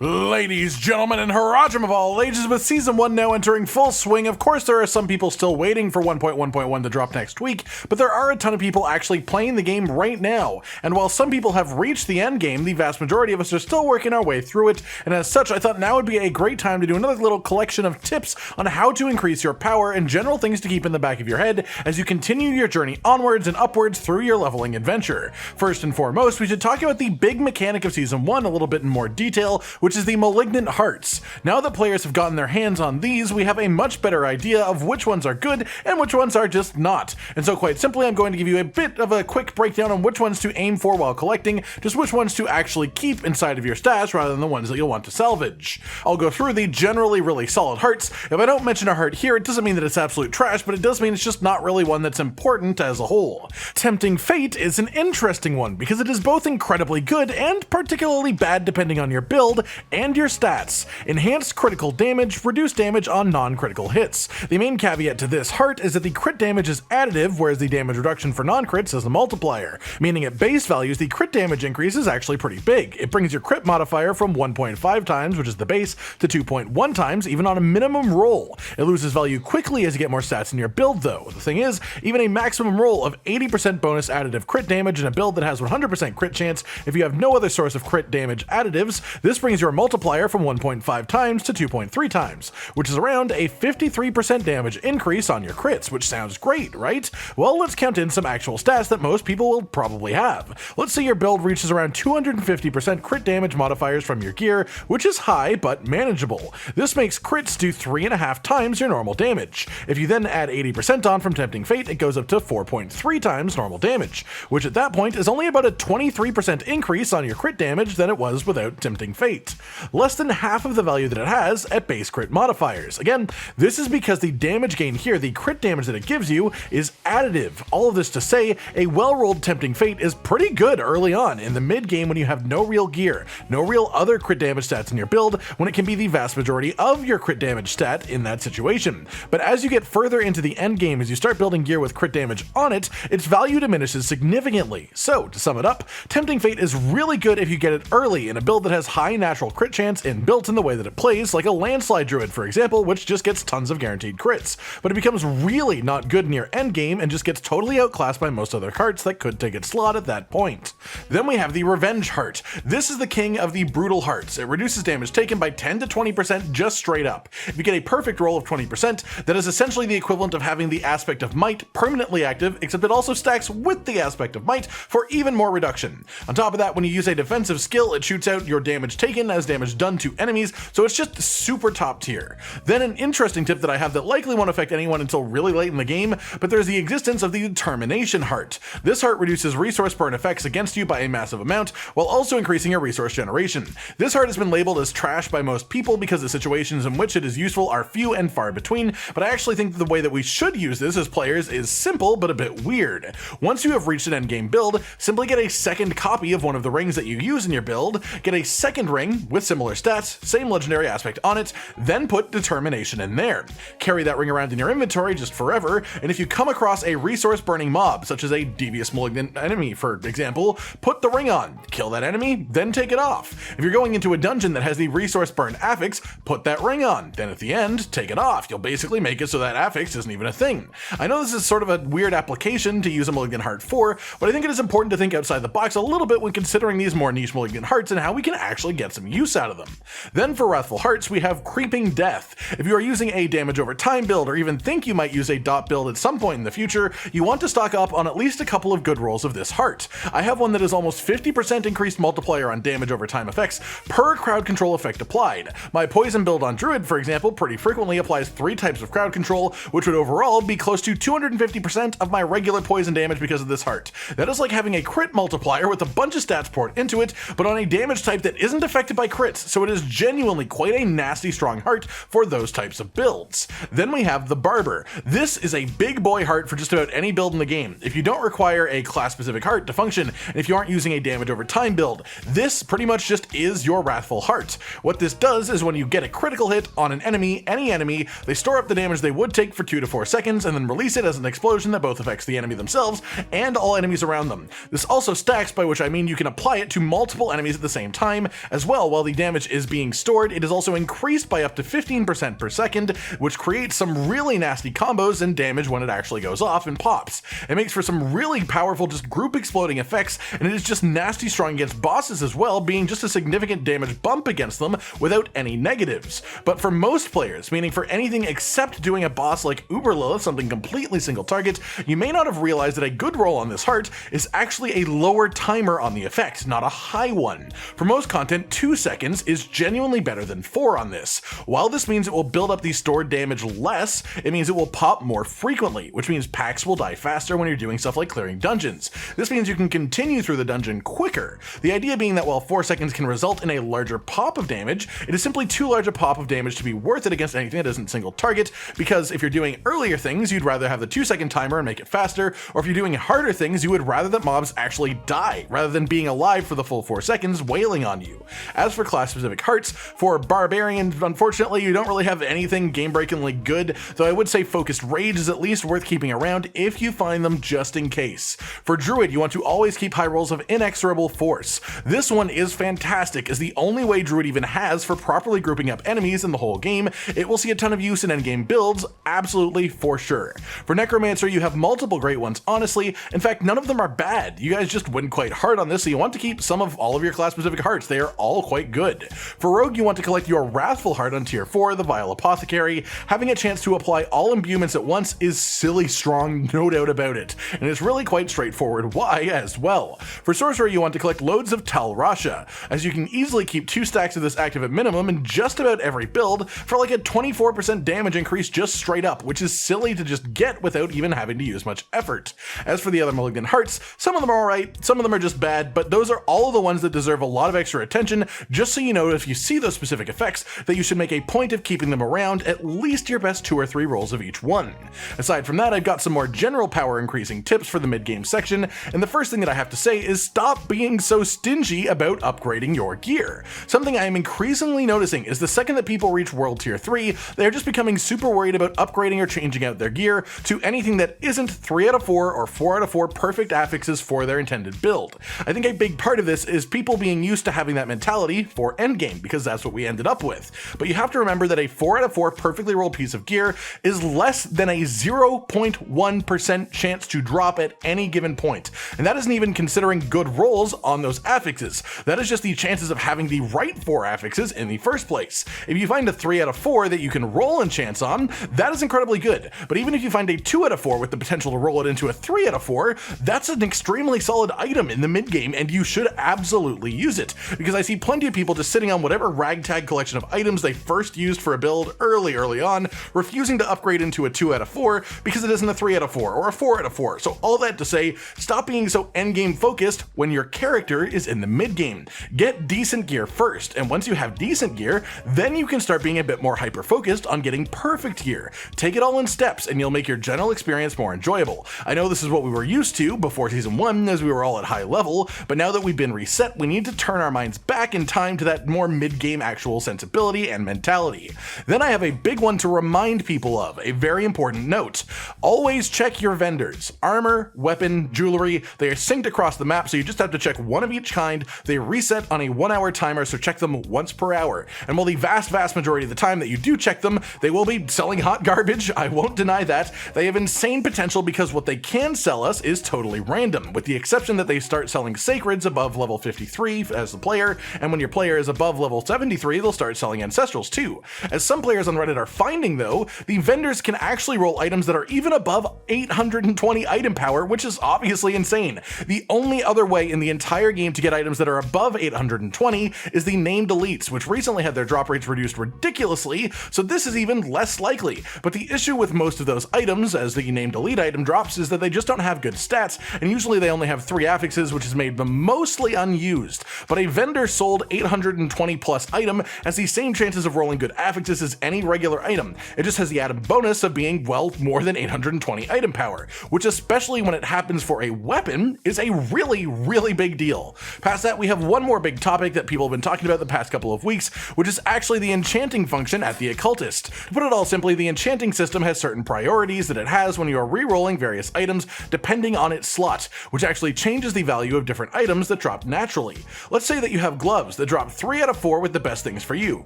Ladies, gentlemen, and Harajam of all ages, with Season 1 now entering full swing, of course there are some people still waiting for 1.1.1 to drop next week, but there are a ton of people actually playing the game right now, and while some people have reached the endgame, the vast majority of us are still working our way through it, and as such I thought now would be a great time to do another little collection of tips on how to increase your power and general things to keep in the back of your head as you continue your journey onwards and upwards through your leveling adventure. First and foremost, we should talk about the big mechanic of Season 1 a little bit in more detail, which is the Malignant hearts. Now that players have gotten their hands on these, we have a much better idea of which ones are good and which ones are just not. And so quite simply, I'm going to give you a bit of a quick breakdown on which ones to aim for while collecting, just which ones to actually keep inside of your stash rather than the ones that you'll want to salvage. I'll go through the generally really solid hearts. If I don't mention a heart here, it doesn't mean that it's absolute trash, but it does mean it's just not really one that's important as a whole. Tempting Fate is an interesting one because it is both incredibly good and particularly bad depending on your build and your stats. Enhanced critical damage, reduced damage on non-critical hits. The main caveat to this heart is that the crit damage is additive, whereas the damage reduction for non-crits is a multiplier, meaning at base values the crit damage increase is actually pretty big. It brings your crit modifier from 1.5 times, which is the base, to 2.1 times even on a minimum roll. It loses value quickly as you get more stats in your build though. The thing is, even a maximum roll of 80% bonus additive crit damage in a build that has 100% crit chance if you have no other source of crit damage additives, this brings your multiplier from 1.5 times to 2.3 times, which is around a 53% damage increase on your crits, which sounds great, right? Well, let's count in some actual stats that most people will probably have. Let's say your build reaches around 250% crit damage modifiers from your gear, which is high but manageable. This makes crits do 3.5 times your normal damage. If you then add 80% on from Tempting Fate, it goes up to 4.3 times normal damage, which at that point is only about a 23% increase on your crit damage than it was without Tempting Fate. Less than half of the value that it has at base crit modifiers. Again, this is because the damage gain here, the crit damage that it gives you, is additive. All of this to say, a well-rolled Tempting Fate is pretty good early on in the mid-game when you have no real gear, no real other crit damage stats in your build, when it can be the vast majority of your crit damage stat in that situation. But as you get further into the end game, as you start building gear with crit damage on it, its value diminishes significantly. So, to sum it up, Tempting Fate is really good if you get it early in a build that has high natural crit chance and built in the way that it plays, like a Landslide Druid for example, which just gets tons of guaranteed crits, but it becomes really not good near endgame and just gets totally outclassed by most other hearts that could take its slot at that point. Then we have the Revenge heart. This is the king of the brutal hearts. It reduces damage taken by 10 to 20% just straight up. If you get a perfect roll of 20%, that is essentially the equivalent of having the aspect of might permanently active, except it also stacks with the aspect of might for even more reduction. On top of that, when you use a defensive skill, it shoots out your damage taken as damage done to enemies, so it's just super top tier. Then an interesting tip that I have that likely won't affect anyone until really late in the game, but there's the existence of the Determination heart. This heart reduces resource burn effects against you by a massive amount, while also increasing your resource generation. This heart has been labeled as trash by most people because the situations in which it is useful are few and far between, but I actually think that the way that we should use this as players is simple but a bit weird. Once you have reached an endgame build, simply get a second copy of one of the rings that you use in your build, get a second ring with similar stats, same legendary aspect on it, then put Determination in there. Carry that ring around in your inventory just forever, and if you come across a resource burning mob, such as a devious malignant enemy for example, put the ring on, kill that enemy, then take it off. If you're going into a dungeon that has the resource burn affix, put that ring on, then at the end, take it off. You'll basically make it so that affix isn't even a thing. I know this is sort of a weird application to use a Malignant heart for, but I think it is important to think outside the box a little bit when considering these more niche Malignant hearts and how we can actually get some use out of them. Then for Wrathful hearts, we have Creeping Death. If you are using a damage over time build or even think you might use a dot build at some point in the future, you want to stock up on at least a couple of good rolls of this heart. I have one that is almost 50% increased multiplier on damage over time effects per crowd control effect applied. My poison build on Druid, for example, pretty frequently applies 3 types of crowd control, which would overall be close to 250% of my regular poison damage because of this heart. That is like having a crit multiplier with a bunch of stats poured into it, but on a damage type that isn't affected by crits, so it is genuinely quite a nasty strong heart for those types of builds. Then we have the Barber. This is a big boy heart for for just about any build in the game. If you don't require a class-specific heart to function, and if you aren't using a damage over time build, this pretty much just is your Wrathful Heart. What this does is when you get a critical hit on an enemy, any enemy, they store up the damage they would take for 2 to 4 seconds and then release it as an explosion that both affects the enemy themselves and all enemies around them. This also stacks, by which I mean you can apply it to multiple enemies at the same time. As well, while the damage is being stored, it is also increased by up to 15% per second, which creates some really nasty combos and damage when it actually goes off and pops. It makes for some really powerful just group exploding effects, and it is just nasty strong against bosses as well, being just a significant damage bump against them without any negatives. But for most players, meaning for anything except doing a boss like Uber Lilith, something completely single target, you may not have realized that a good roll on this heart is actually a lower timer on the effect, not a high one. For most content, 2 seconds is genuinely better than 4 on this. While this means it will build up the stored damage less, it means it will pop more frequently, which means packs will die faster when you're doing stuff like clearing dungeons. This means you can continue through the dungeon quicker. The idea being that while 4 seconds can result in a larger pop of damage, it is simply too large a pop of damage to be worth it against anything that isn't single target, because if you're doing earlier things, you'd rather have the 2-second timer and make it faster, or if you're doing harder things, you would rather that mobs actually die, rather than being alive for the full 4 seconds wailing on you. As for class-specific hearts, for Barbarian, unfortunately, you don't really have anything game-breakingly good, though I would say Focused Rage is at least worth keeping around if you find them just in case. For Druid, you want to always keep high rolls of Inexorable Force. This one is fantastic, as the only way Druid even has for properly grouping up enemies in the whole game. It will see a ton of use in endgame builds, absolutely for sure. For Necromancer, you have multiple great ones, honestly. In fact, none of them are bad. You guys just went quite hard on this, so you want to keep some of all of your class-specific hearts. They are all quite good. For Rogue, you want to collect your Wrathful Heart on tier 4, the Vile Apothecary. Having a chance to apply all imbuements at once is silly strong, no doubt about it, and it's really quite straightforward why as well. For Sorcerer, you want to collect loads of Tal Rasha, as you can easily keep 2 stacks of this active at minimum in just about every build for like a 24% damage increase just straight up, which is silly to just get without even having to use much effort. As for the other Malignant hearts, some of them are alright, some of them are just bad, but those are all of the ones that deserve a lot of extra attention, just so you know if you see those specific effects that you should make a point of keeping them around at least your best 2 or 3 rolls of each one. Aside from that, I've got some more general power increasing tips for the mid-game section, and the first thing that I have to say is stop being so stingy about upgrading your gear. Something I am increasingly noticing is the second that people reach World Tier 3, they're just becoming super worried about upgrading or changing out their gear to anything that isn't 3 out of 4 or 4 out of 4 perfect affixes for their intended build. I think a big part of this is people being used to having that mentality for endgame, because that's what we ended up with. But you have to remember that a 4 out of 4 perfectly rolled piece of gear is less than a 0.1% chance to drop at any given point. And that isn't even considering good rolls on those affixes. That is just the chances of having the right 4 affixes in the first place. If you find a 3 out of 4 that you can roll enchants on, that is incredibly good. But even if you find a 2 out of 4 with the potential to roll it into a 3 out of 4, that's an extremely solid item in the mid game, and you should absolutely use it. Because I see plenty of people just sitting on whatever ragtag collection of items they first used for a build early on, refusing to upgrade into a 2 out of 4 because it isn't a 3 out of 4 or a 4 out of 4. So all that to say, stop being so endgame focused when your character is in the mid game. Get decent gear first, and once you have decent gear, then you can start being a bit more hyper focused on getting perfect gear. Take it all in steps and you'll make your general experience more enjoyable. I know this is what we were used to before season 1 as we were all at high level, but now that we've been reset, we need to turn our minds back in time to that more mid-game actual sensibility and mentality. Then I have a big one to remind people of, a very important note. Always check your vendors. Armor, weapon, jewelry, they are synced across the map, so you just have to check one of each kind. They reset on a 1-hour timer, so check them once per hour. And while the vast majority of the time that you do check them, they will be selling hot garbage, I won't deny that, they have insane potential because what they can sell us is totally random, with the exception that they start selling sacreds above level 53 as the player, and when your player is above level 73, they'll start selling ancestrals too. As some players on Reddit are finding though, the vendors can actually roll items that are even above 820 item power, which is obviously insane. The only other way in the entire game to get items that are above 820 is the named elites, which recently had their drop rates reduced ridiculously, so this is even less likely. But the issue with most of those items, as the named elite item drops, is that they just don't have good stats, and usually they only have 3 affixes, which has made them mostly unused. But a vendor sold 820 plus item has the same chances of rolling good affixes as any regular item. It just has the added bonus of being, well, more than 820 20 item power, which especially when it happens for a weapon is a really big deal. Past that, we have one more big topic that people have been talking about the past couple of weeks, which is actually the enchanting function at the occultist. To put it all simply, the enchanting system has certain priorities that it has when you are re-rolling various items depending on its slot, which actually changes the value of different items that drop naturally. Let's say that you have gloves that drop 3 out of 4 with the best things for you: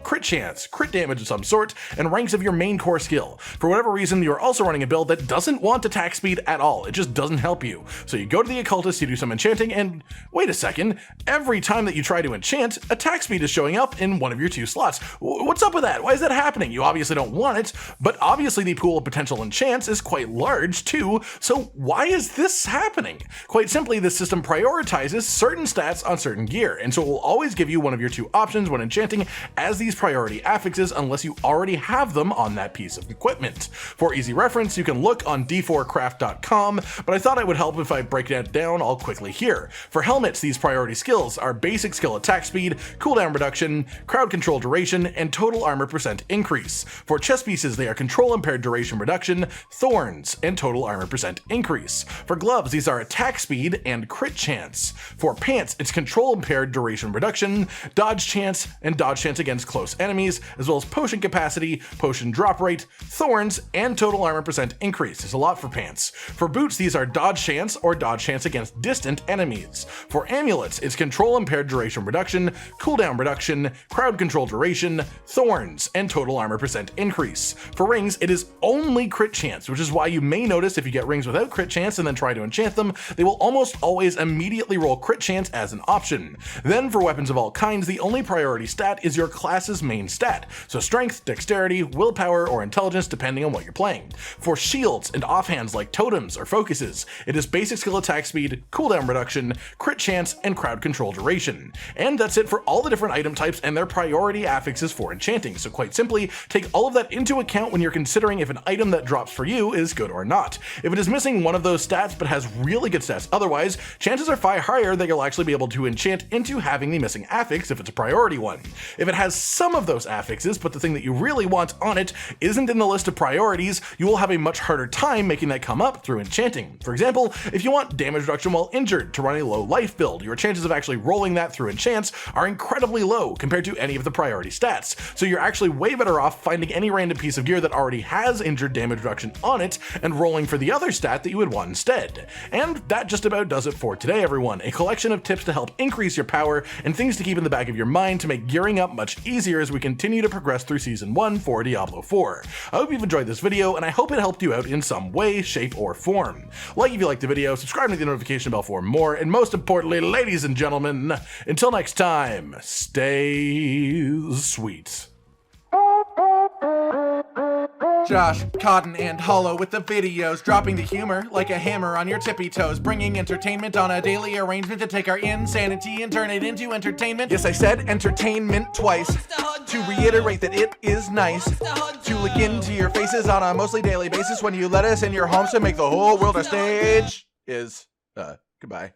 crit chance, crit damage of some sort, and ranks of your main core skill. For whatever reason, you're also running a build that doesn't want attack speed at all. It just doesn't help you. So you go to the occultist, you do some enchanting, and wait a second, every time that you try to enchant, attack speed is showing up in one of your 2 slots. What's up with that? Why is that happening? You obviously don't want it, but obviously the pool of potential enchants is quite large too, so why is this happening? Quite simply, this system prioritizes certain stats on certain gear, and so it will always give you one of your 2 options when enchanting as these priority affixes unless you already have them on that piece of equipment. For easy reference, you can look on d4craft.com, but I thought it would help if I break that down all quickly here. For helmets, these priority skills are basic skill attack speed, cooldown reduction, crowd control duration, and total armor percent increase. For chest pieces, they are control impaired duration reduction, thorns, and total armor percent increase. For gloves, these are attack speed and crit chance. For pants, it's control impaired duration reduction, dodge chance, and dodge chance against close enemies, as well as potion capacity, potion drop rate, thorns, and total armor percent increase. There's a lot for pants. For boots, these are dodge chance or dodge chance against distant enemies. For amulets, it's control impaired duration reduction, cooldown reduction, crowd control duration, thorns, and total armor percent increase. For rings, it is only crit chance, which is why you may notice if you get rings without crit chance and then try to enchant them, they will almost always immediately roll crit chance as an option. Then for weapons of all kinds, the only priority stat is your class's main stat, so strength, dexterity, willpower, or intelligence depending on what you're playing. For shields and offhands like totems or focuses, it is basic skill attack speed, cooldown reduction, crit chance, and crowd control duration. And that's it for all the different item types and their priority affixes for enchanting, so quite simply, take all of that into account when you're considering if an item that drops for you is good or not. If it is missing one of those stats but has really good stats otherwise, chances are far higher that you'll actually be able to enchant into having the missing affix if it's a priority one. If it has some of those affixes, but the thing that you really want on it isn't in the list of priorities, you will have a much harder time making that come up through enchanting. For example, if you want damage reduction while injured to run a low life build, your chances of actually rolling that through enchants are incredibly low compared to any of the priority stats, so you're actually way better off finding any random piece of gear that already has injured damage reduction on it and rolling for the other stat that you would want instead. And that just about does it for today, everyone. A collection of tips to help increase your power and things to keep in the back of your mind to make gearing up much easier as we continue to progress through Season 1 for Diablo 4. I hope you've enjoyed this video, and I hope it helped you out in some way, shape, or form. Like if you liked the video, subscribe to the notification bell for more, and most importantly, ladies and gentlemen, until next time, stay sweet. Josh, Cotton, and Hollow with the videos, dropping the humor like a hammer on your tippy toes, bringing entertainment on a daily arrangement to take our insanity and turn it into entertainment. Yes, I said entertainment twice, to reiterate that it is nice to look into your faces on a mostly daily basis when you let us in your homes to make the whole world a stage. Goodbye.